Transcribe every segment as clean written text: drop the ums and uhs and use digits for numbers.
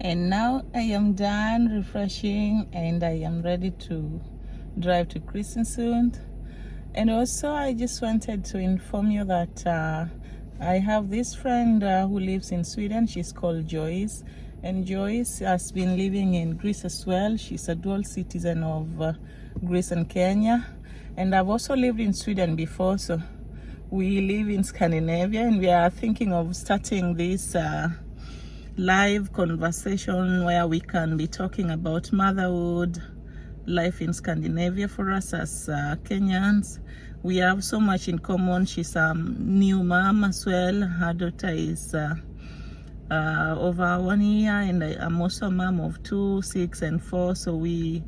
And now I am done refreshing and I am ready to drive to Kristiansund. And also I just wanted to inform you that I have this friend who lives in Sweden. She's called Joyce, and Joyce has been living in Greece as well. She's a dual citizen of Greece and Kenya, and I've also lived in Sweden before, so we live in Scandinavia, and we are thinking of starting this live conversation where we can be talking about motherhood, life in Scandinavia. For us as Kenyans, we have so much in common. She's a new mom as well. Her daughter is over 1 year, and I'm also a mom of 2, 6 and 4, so we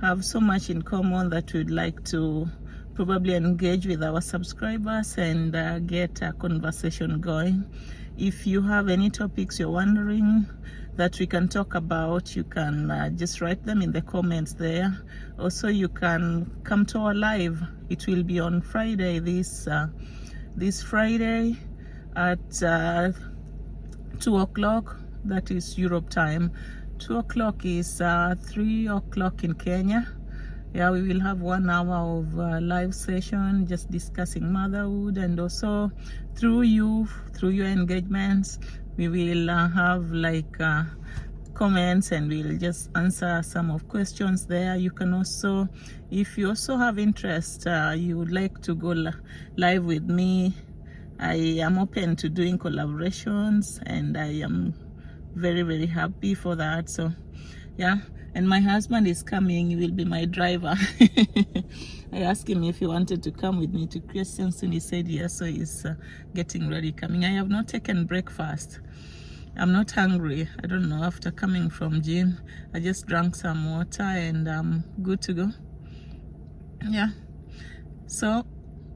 have so much in common that we'd like to probably engage with our subscribers and get a conversation going. If you have any topics you're wondering that we can talk about, you can just write them in the comments there. Also, you can come to our live. It will be on Friday, this Friday at 2 o'clock. That is Europe time. 2 o'clock is 3 o'clock in Kenya. Yeah, we will have 1 hour of live session just discussing motherhood, and also through your engagements we will have like comments, and we'll just answer some of questions there. You can also, if you also have interest, you would like to go live with me, I am open to doing collaborations, and I am very, very happy for that. So yeah, and my husband is coming. He will be my driver. I asked him if he wanted to come with me to Kristiansund. He said yes, so he's getting ready, coming. I have not taken breakfast. I'm not hungry. I don't know, after coming from gym, I just drank some water and I'm good to go. Yeah, so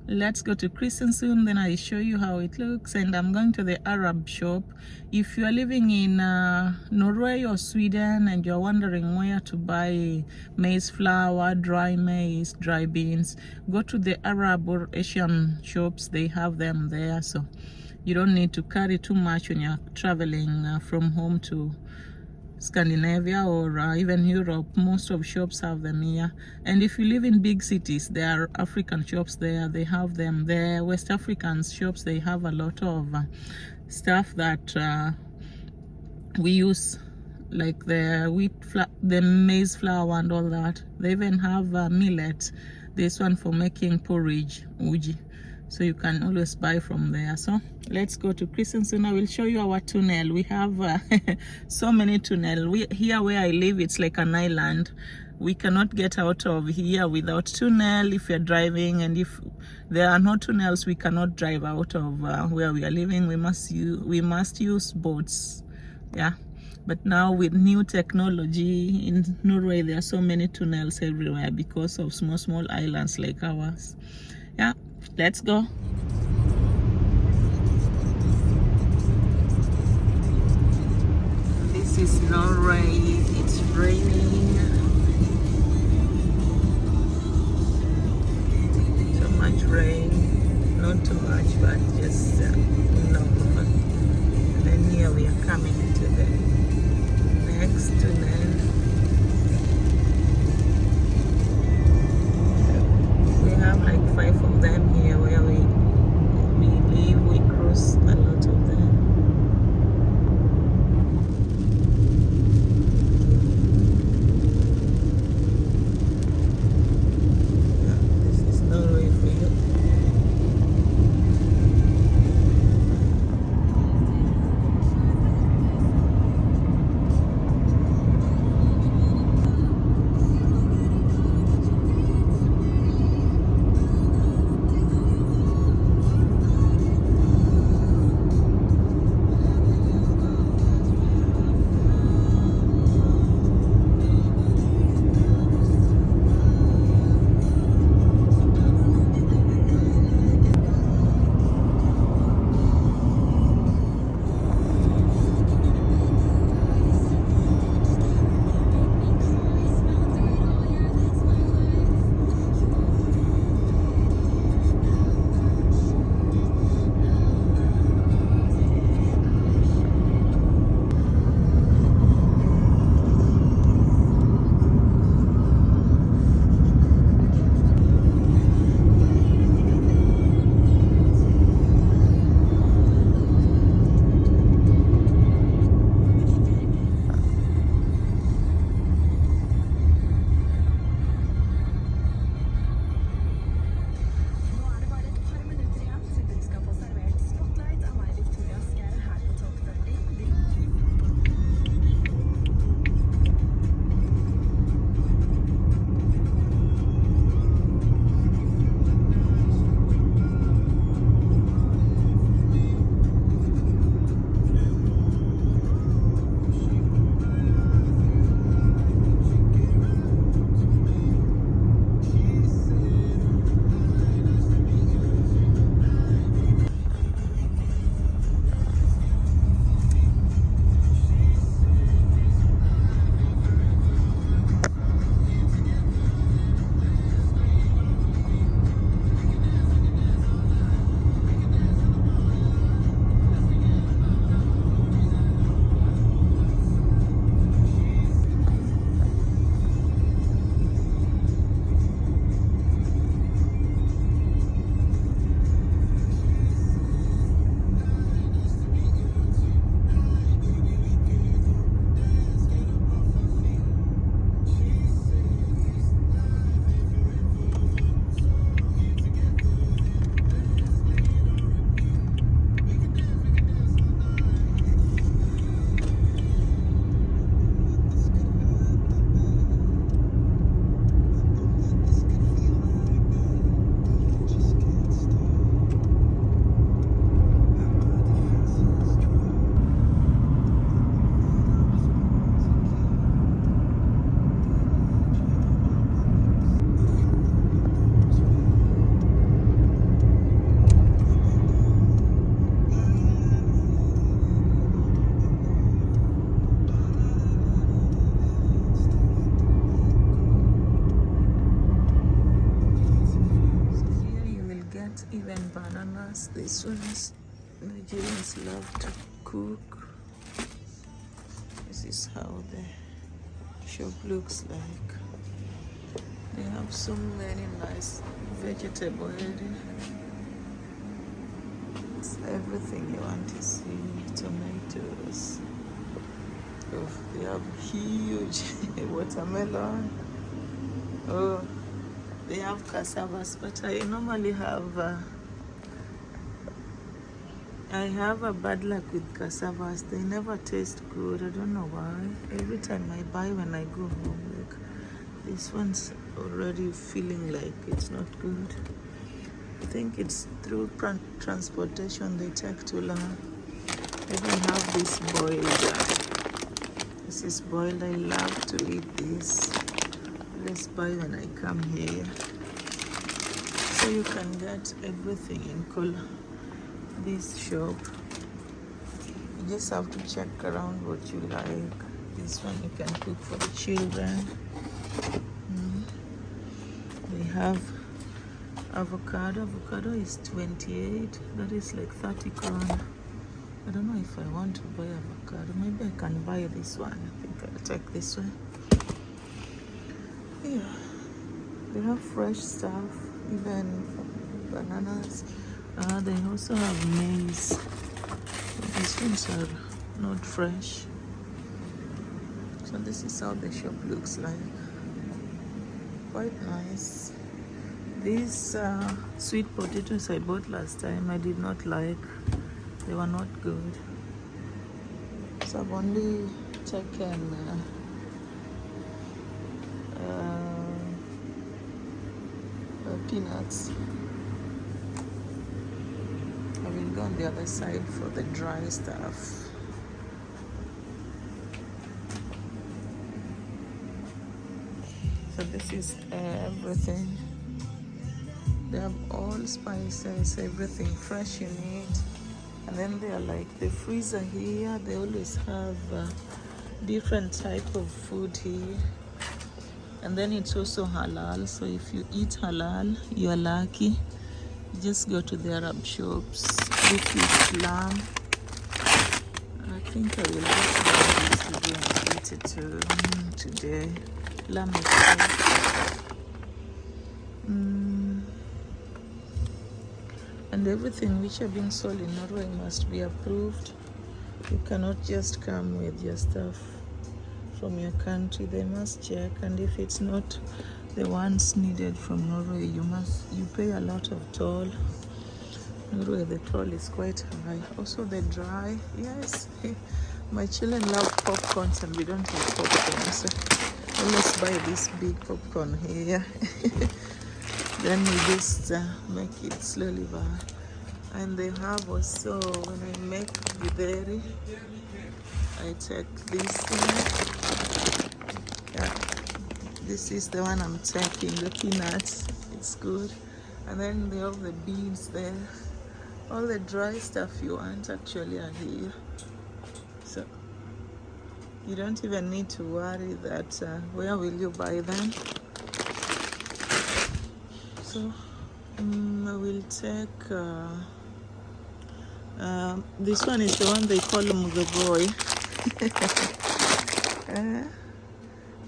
let's go to Kristiansund, then I show you how it looks. And I'm going to the Arab shop. If you are living in Norway or Sweden and you're wondering where to buy maize flour, dry maize, dry beans, go to the Arab or Asian shops. They have them there, so you don't need to carry too much when you're traveling from home to Scandinavia or even Europe. Most of shops have them here. And if you live in big cities, there are African shops there. They have them there. West African shops, they have a lot of stuff that we use, like the maize flour and all that. They even have millet. This one for making porridge, uji. So you can always buy from there. So let's go to Kristiansund. I will show you our tunnel. We have so many tunnel. Here where I live, it's like an island. We cannot get out of here without tunnel if you're driving, and if there are no tunnels, we cannot drive out of where we are living. We must use boats. Yeah, but now with new technology in Norway, there are so many tunnels everywhere because of small islands like ours. Yeah, let's go. This is Norway. It's raining. So much rain. Not too much, but just normal. And then here we are coming to the next tunnel. We have like 5 of them here where we live. We cross a lot of them. Yeah, this is Norway for you. bananas. This one's Nigerians love to cook. This is how the shop looks like. They have so many nice vegetables. It's everything you want to see. Tomatoes. Oh, they have huge watermelon. Oh, they have cassavas, but I normally have I have a bad luck with cassavas. They never taste good. I don't know why. Every time I buy when I go home, like this one's already feeling like it's not good. I think it's through transportation they take too long. I even have this boiled. This is boiled. I love to eat this. Let's buy when I come here. So you can get everything in color. This shop. You just have to check around what you like. This one you can cook for the children. They have avocado. Avocado is 28. That is like 30 krona. I don't know if I want to buy avocado. Maybe I can buy this one. I think I'll take this one. Yeah, they have fresh stuff, even bananas. They also have maize. These ones are not fresh. So this is how the shop looks like. Quite nice. These sweet potatoes I bought last time, I did not like. They were not good. So I've only taken peanuts. I will go on the other side for the dry stuff. So this is everything. They have all spices, everything fresh you need. And then they are like the freezer here. They always have different type of food here. And then it's also halal. So if you eat halal, you are lucky. You just go to the Arab shops. This is lamb. I think I will just buy this today and eat it today. Lamb is good. And everything which have been sold in Norway must be approved. You cannot just come with your stuff from your country. They must check, and if it's not the ones needed from Norway, you pay a lot of toll. Norway, the toll is quite high. Also the dry, yes. My children love popcorns and we don't have popcorn, so let's buy this big popcorn here. Then we just make it slowly by. And they have also, when I make githeri, I take this one. Yeah, this is the one I'm taking, the peanuts. It's good. And then they have the beans there. All the dry stuff you want actually are here. So you don't even need to worry that where will you buy them. So I will take this one is the one they call Mugaboi.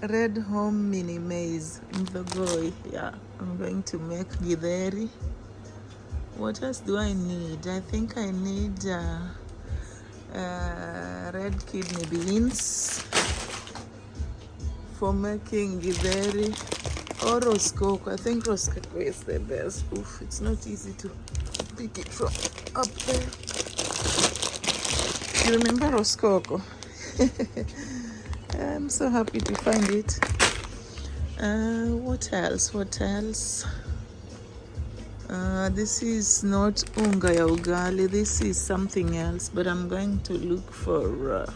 Red home mini maize Mugaboi. Yeah, I'm going to make githeri. What else do I need? I think I need red kidney beans for making githeri. Or roskoko. I think roskoko is the best. Oof, it's not easy to pick it from up there. You remember roskoko? I'm so happy to find it. What else? What else? This is not unga ya ugali. This is something else. But I'm going to look for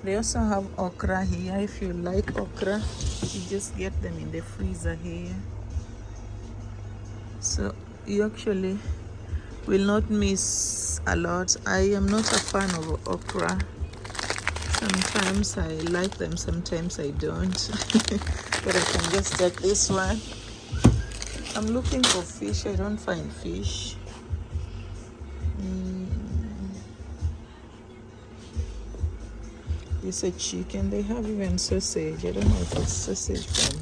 they also have okra here. If you like okra, you just get them in the freezer here. So you actually will not miss a lot. I am not a fan of okra. Sometimes I like them, sometimes I don't. But I can just take this one I'm looking for fish. I don't find fish. It's a chicken. They have even sausage. I don't know if it's sausage from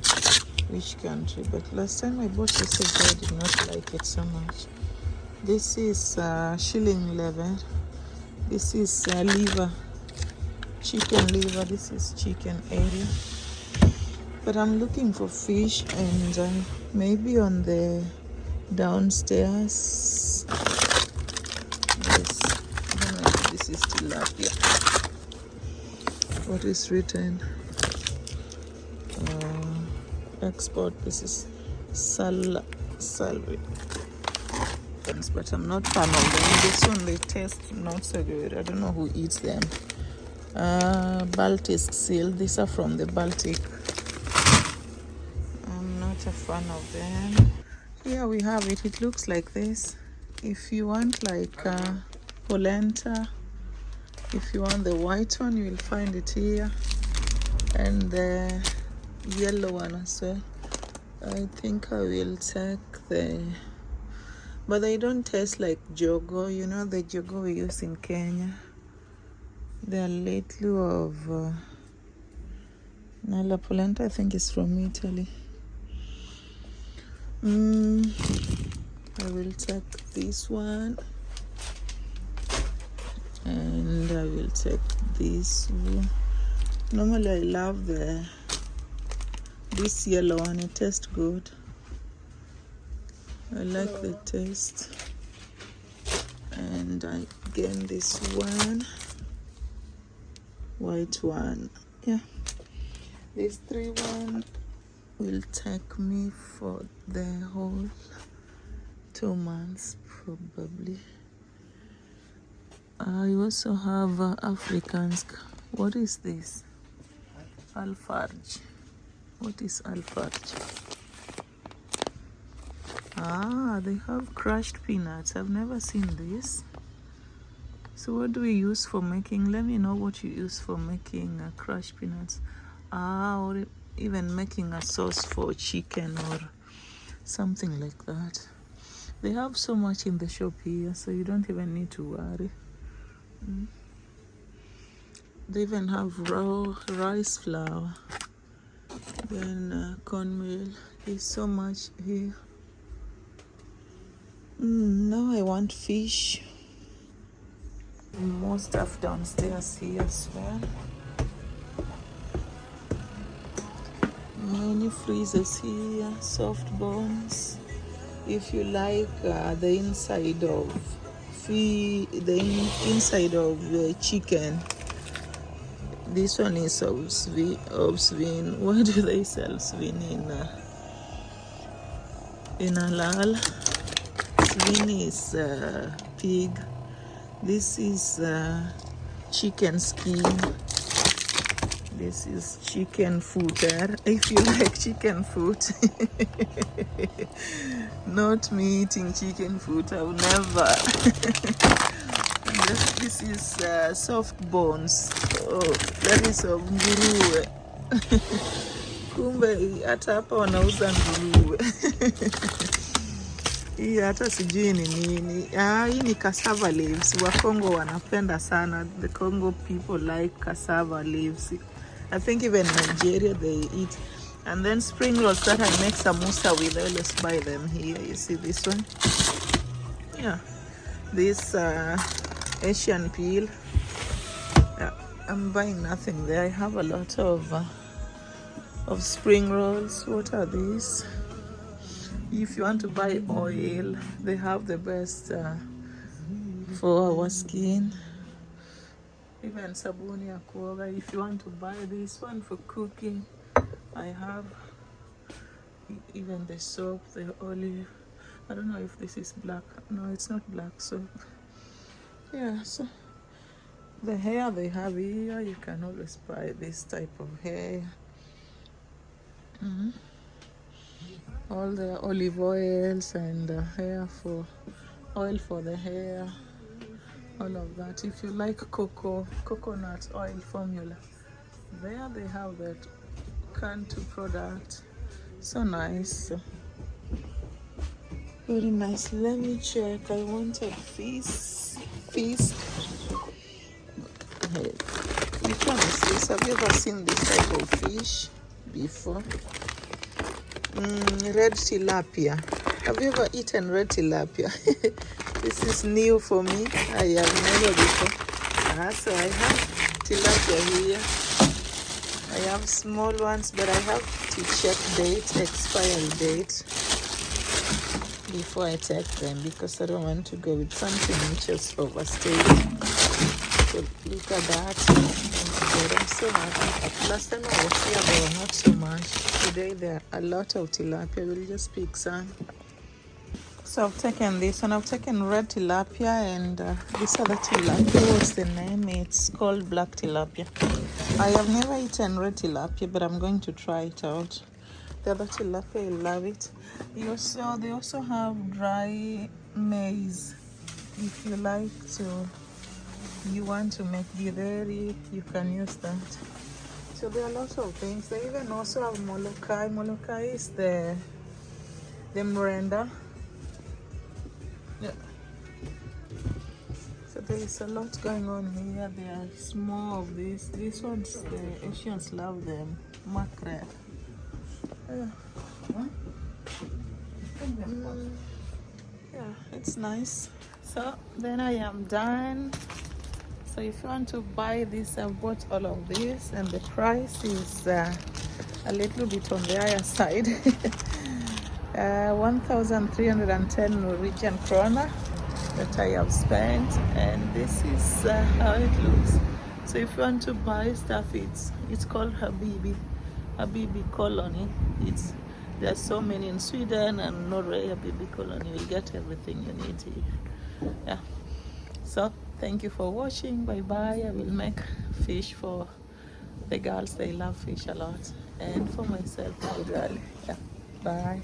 which country, but last time I bought sausage I did not like it so much. This is shilling 11. This is liver, chicken liver. This is chicken area. But I'm looking for fish, and maybe on the downstairs. This, I don't know if this is tilapia. What is written? Export. This is salvi. But I'm not fan of them. This one they taste not so good. I don't know who eats them. Baltic seal. These are from the Baltic. I'm not a fan of them. Here we have it. It looks like this. If you want like polenta, if you want the white one, you will find it here, and the yellow one as well. I think I will take the, but they don't taste like jogo. You know the jogo we use in Kenya. They are little of la polenta. I think is from Italy. I will take this one, and I will take this one. Normally I love this yellow one. It tastes good. I like the taste. And I again this one, white one. Yeah, these 3 one will take me for the whole 2 months probably. I also have Africans. What is this? Alfarge. What is alfarge? They have crushed peanuts. I've never seen this. So what do we use for making? Let me know what you use for making crushed peanuts. Or even making a sauce for chicken or something like that. They have so much in the shop here, so you don't even need to worry. They even have raw rice flour, then cornmeal. There's so much here. Now I want fish. More stuff downstairs here as well. Many freezers here, soft bones. If you like the inside of the chicken, this one is of svin. Where do they sell svin in halal? Svin is pig. This is chicken skin. This is chicken footer. If you like chicken foot. Not me eating chicken foot. I will never. This is soft bones. Oh, that is of nguruwe. Kumbe hata hapa wanauza nguruwe. Hii hata sijui ni nini. Hii ni cassava leaves. Wakongo wanapenda sana. The Congo people like cassava leaves. I think even Nigeria they eat. And then spring rolls that I make samosa with, I always buy them here. You see this one? Yeah. This Asian peel. Yeah, I'm buying nothing there. I have a lot of spring rolls. What are these? If you want to buy oil, they have the best for our skin. Even sabuni ya kuoga. If you want to buy this one for cooking, I have even the soap, the olive. I don't know if this is black. No, it's not black soap. Yeah, so the hair they have here, you can always buy this type of hair. All the olive oils and hair for oil for the hair, all of that. If you like coconut oil formula, there they have that canned product. So nice. Very nice. Let me check. I wanted fish. Fish. Hey, which one is this? Have you ever seen this type of fish before? Red tilapia. Have you ever eaten red tilapia? This is new for me. I have never before. So I have tilapia here. I have small ones, but I have to check expiry date, before I take them, because I don't want to go with something which is overstayed. So look at that. I'm so happy. Last time I was here, there were not so much. Today there are a lot of tilapia. We'll just pick some. So I've taken this one. I've taken red tilapia and this other tilapia. What's the name? It's called black tilapia. I have never eaten red tilapia, but I'm going to try it out. The other tilapia, I love it. They also have dry maize. If you want to make githeri, you can use that. So there are lots of things. They even also have molokai. Molokai is the mrenda. Yeah. So there is a lot going on here. There's more of this. These ones, the Asians love them. Mackerel. Yeah, it's nice. So then I am done. So if you want to buy this, I've bought all of this, and the price is a little bit on the higher side. 1,310 Norwegian krona that I have spent, and this is how it looks. So if you want to buy stuff, it's called Habibi Kolonial. There's so many in Sweden and Norway. Habibi Kolonial, you'll get everything you need here. Yeah. So thank you for watching. Bye bye. I will make fish for the girls. They love fish a lot, and for myself, yeah. Bye.